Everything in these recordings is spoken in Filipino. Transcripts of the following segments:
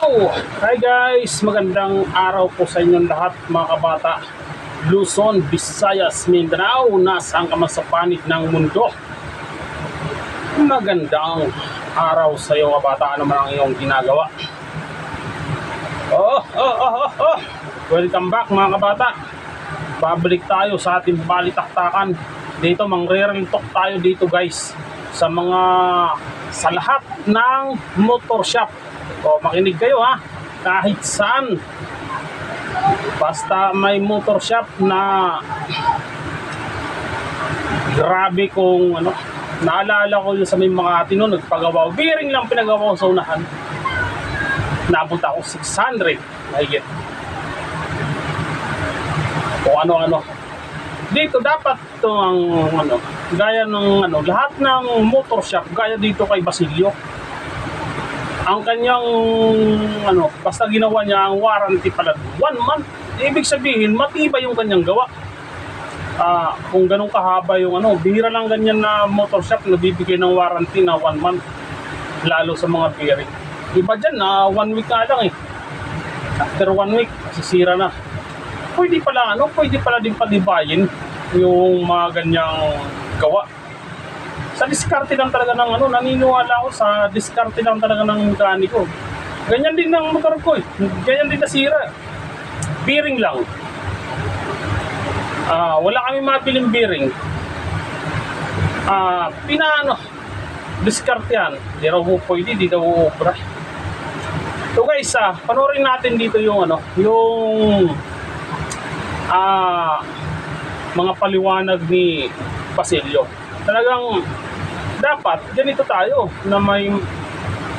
Oh, hi guys! Magandang araw po sa inyong lahat mga kabata. Luzon, Visayas, Mindanao, nasaan ka man sa panig ng mundo. Magandang araw sa iyo kabata, ano man ang iyong ginagawa. Welcome back mga kabata. Babalik tayo sa ating balitaktakan. Dito mangre-real talk tayo dito guys. Sa lahat ng motor shop. O makinig kayo ha, kahit saan, basta may motor shop na grabe kung ano, naalala ko yun sa may mga noon, nagpagawa, bearing lang pinagawa ko sa unahan, napunta ako 600 mahigit kung ano-ano. Dito dapat ito ang ano, gaya ng ano, lahat ng motor shop, gaya dito kay Basilio. Ang kanyang ano, basta ginawa niya ang warranty pala 1 month. Ibig sabihin matibay yung kanyang gawa. Kung ganun kahaba yung ano, bihira lang ganyan na motor shop na bibigay ng warranty na 1 month, lalo sa mga bearing. Iba dyan na 1 week nga lang eh. After 1 week sisira na. Pwede pala din patibayin yung mga ganyang gawa. Sa diskarte lang talaga ng ano, naniniwala ako sa diskarte lang talaga ng mekaniko. Ganyan din ng motor ko eh. Ganyan din nasira. Bearing lang. Wala kami mabiling bearing. Diskarte yan. Di raw po pwede, di daw uubra. So guys, panoorin natin dito yung ano, yung mga paliwanag ni Basilio. Talagang dapat ganito tayo na may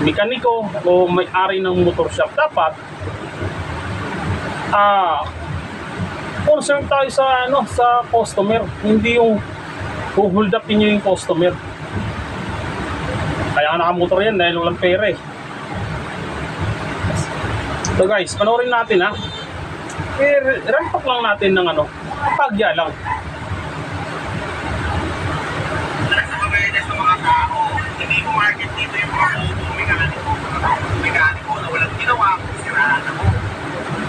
mekaniko o may-ari ng motor shop. Dapat concern tayo sa ano, sa customer, hindi yung hold up niyo yung customer. Kaya nakamotor yan dahil walang pera eh. So guys, panoorin natin ha. Rampak lang natin ng ano, pagya lang. Hindi ko market dito yung mga mekaniko na walang ginawa kung siraan ako.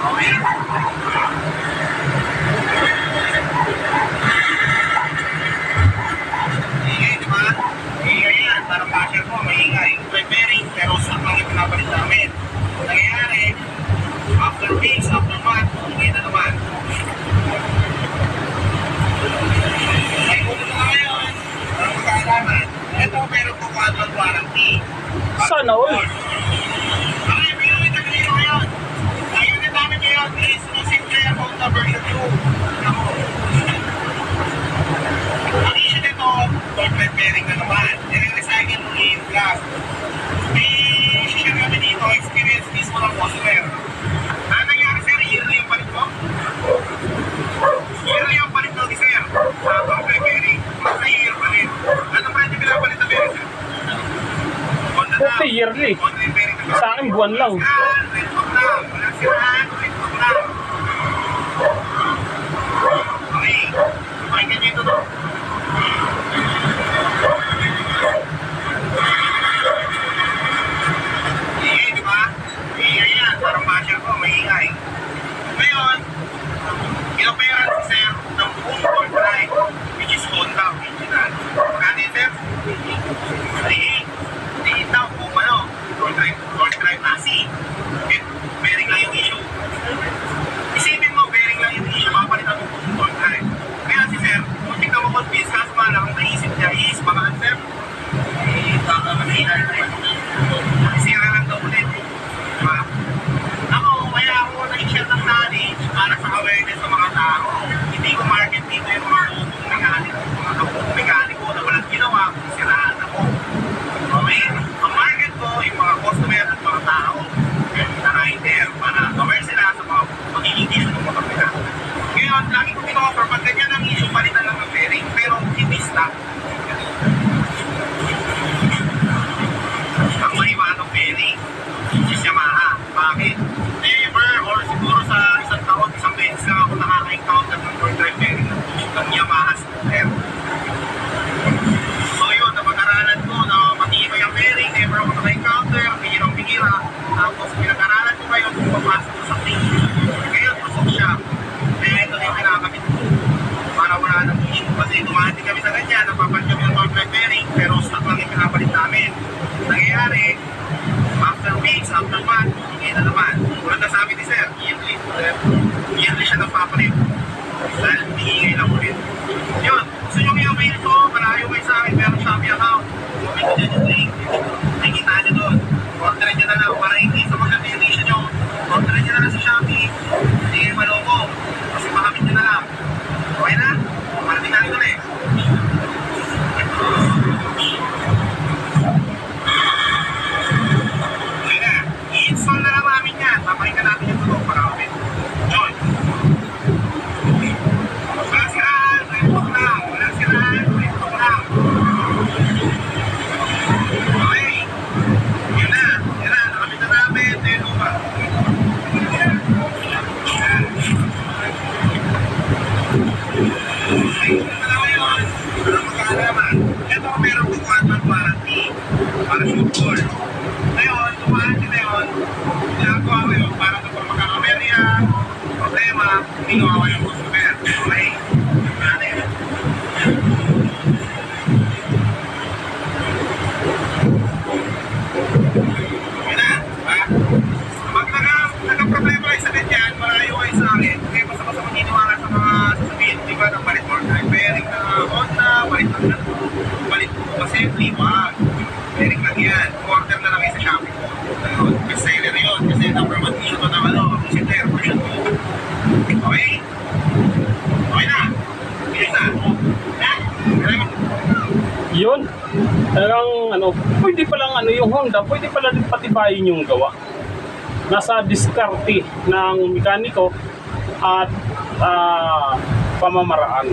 Okay? Ingay, di ba? Ingay yan. Parang basher ko, maingay. May bearing, pero suit lang yung pinapalit namin. Nangyayari, after weeks, after month, ingay na naman. Ay, kung ito na ngayon, parang magkakaalaman. Ito, meron po annual warranty. Sana all. Ang ibigay na kanino ngayon, ang unit namin ngayon is simple Honda version 2. Ang issue nito, torque light bearing na naman. Nire-recycle mo yung glass. May issue namin dito, experience mismo ng customer. Ano nangyari sir, yearly yung palit mo? Yearly yung palit mo ni sir. Torque light bearing. Basta year palit. Ano pa yung pinapalit na bearing sir? 40 yearly. Sa akin buwan lang. Okay, pakinggan nyo ito to. Ingay, di ba? Ingay yan, parang basher ko, maingay. Ngayon, inoperan si sir ng buong torque drive, which is Honda original. Kani sir? 3.8 daw kung ano, torque drive nasi. Bearing lang yung issue. Isipin mo, bearing lang yung issue, mapalitan mo kung torque drive. Kaya si sir, kung tignan mo pa yung pumapasok sa thing. Ngayon, pasok siya. Kaya ito na yung kinakabit ko. Para wala nang hit. Kasi dumaan din kami sa ganyan, napapalit kami ng torque bearing, pero stock lang yung pinapalit namin. Nangyayari, after weeks, after months, hindi na naman. Wala na sabi ni Sir, yearly siya nagpapalit. Dahil hihingay lang ulit. Yun, gusto nyo i-avail ko, malayo kayo sa akin, meron Shopee account. Comment ko dyan yung link. Nakikita nyo doon. Orderin nyo na lang para hindi sa mag-affiliation nyo. Orderin nyo na lang sa Shopee. Hindi kayo maloko. Kasi makamit nyo na lang. Okay na? Parating natin ulit. Okay na. I-install na lang namin yan. Papakita natin yung tulong para kapit. Yun. Walang siraan. Report lang. Walang siraan. Report lang. Okay. Yun na. Yun na. Nakapit na namin. Ito yung lupa. Okay. Dalawa yun. Walang magkakalaman. Ito meron ko 1-month warranty. Para sure. Ngayon, warranty na yun. Ginagawa ko yun para kapag magkakamerya, problema, hindi gawa yung customer. Okay? Ano yun? Okay na, ha? Pag nagka-problema kayo sa ganyan, malayo kayo sa akin, kaya basta-basta maniniwala sa mga sasabihin, di ba, ng palit more time bearing na Honda, palit ng ganito, palit ko kasi wag. Bearing lang yan. Order na lang kayo sa Shopee ko. Ayun, best seller yun. Kasi number 1 issue ko ng Sinclair version 2. Okay? Okay na? Bilis na? Ha? Yun. Talagang pwede palang yung Honda, pwede pala din patibayin yung gawa. Nasa diskarte ng mekaniko at pamamaraan.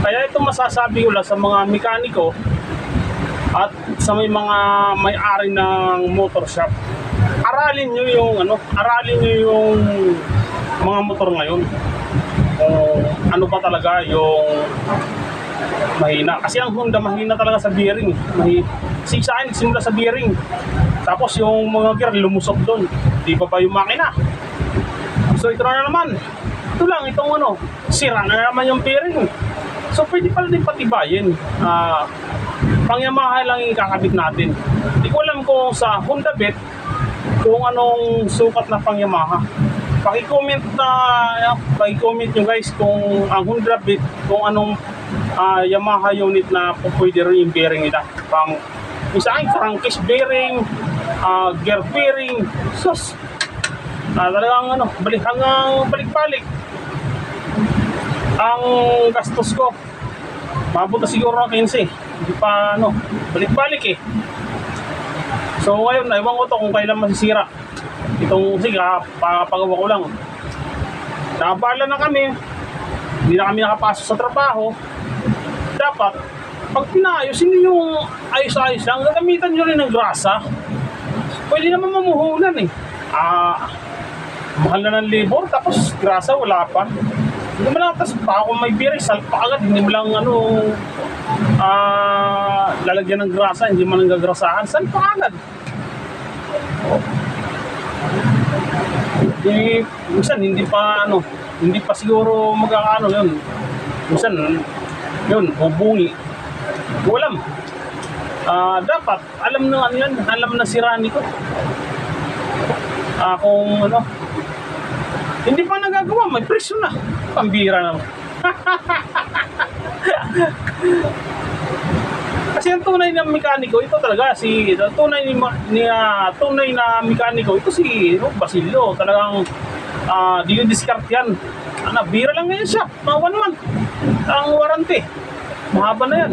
Kaya ito masasabi ko lang sa mga mekaniko at sa may mga may-ari ng motor shop. Aralin nyo yung mga motor ngayon. Ano ba talaga yung mahina. Kasi ang Honda mahina talaga sa bearing. Kasi sa akin, simula sa bearing. Tapos yung mga gear lumusok doon. Di ba yung makina? So ito na naman. Ito lang, itong sira na naman yung bearing. So pwede pala din patibayin. Pang Yamaha lang yung kakabit natin. Hindi ko alam kung sa Honda Bet kung anong sukat na pang Yamaha. Paki-comment nyo guys kung ang Honda Bet kung anong Yamaha unit na pwede rin yung bearing nila. Isa ay crankcase bearing, gear bearing, sus. Talagang hanggang balik-balik. Ang gastos ko mabot na siguro ng 15. Hindi pa balik-balik eh. So ngayon, ewan ko to kung kailan masisira. Itong papagawa ko lang. Nakabala na kami. Hindi na kami nakapasok sa trabaho. Dapat, pag pinayos, hindi yung ayos-ayos lang. Gagamitan nyo rin ng grasa. Pwede naman mamuhunan eh. Mahal na ng labor, tapos grasa wala pa. Hindi mo lang, tapos pa kung may beer, salpa agad. Hindi mo lang lalagyan ng grasa, hindi mo lang gagrasahan. Salpa agad. Minsan hindi pa siguro magkakaano yun. Minsan yun, bubungi. Walam. Dapat alam na yan, alam na siraan nito. Kung hindi pa nagagawa, may presyo na. Pambira na. Kasi ang tunay na mekaniko, ito talaga tunay na mekaniko, ito si Basilio. Talagang dinidiscard yan. Bira lang ngayon siya, mga 1 month ang warranty. Mahaba na yan.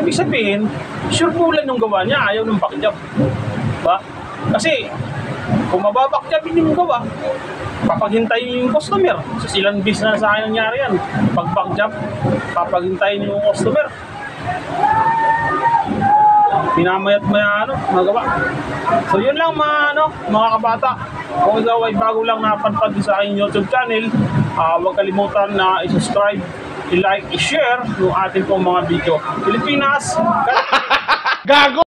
Ibig sabihin, sure bulan yung gawa niya, ayaw ng backjob. Diba? Kasi kung mababackjobin yung gawa, papaghintayin yung customer. So ilang bis na sa akin nangyari yan. Pag backjob, papaghintayin yung customer. Pinamayat magawa. So yun lang mga kabata. Kung ikaw ay bago lang napadpad sa aking YouTube channel, huwag kalimutan na i-subscribe, i-like, i-share yung ating pong mga video. Pilipinas! Gago!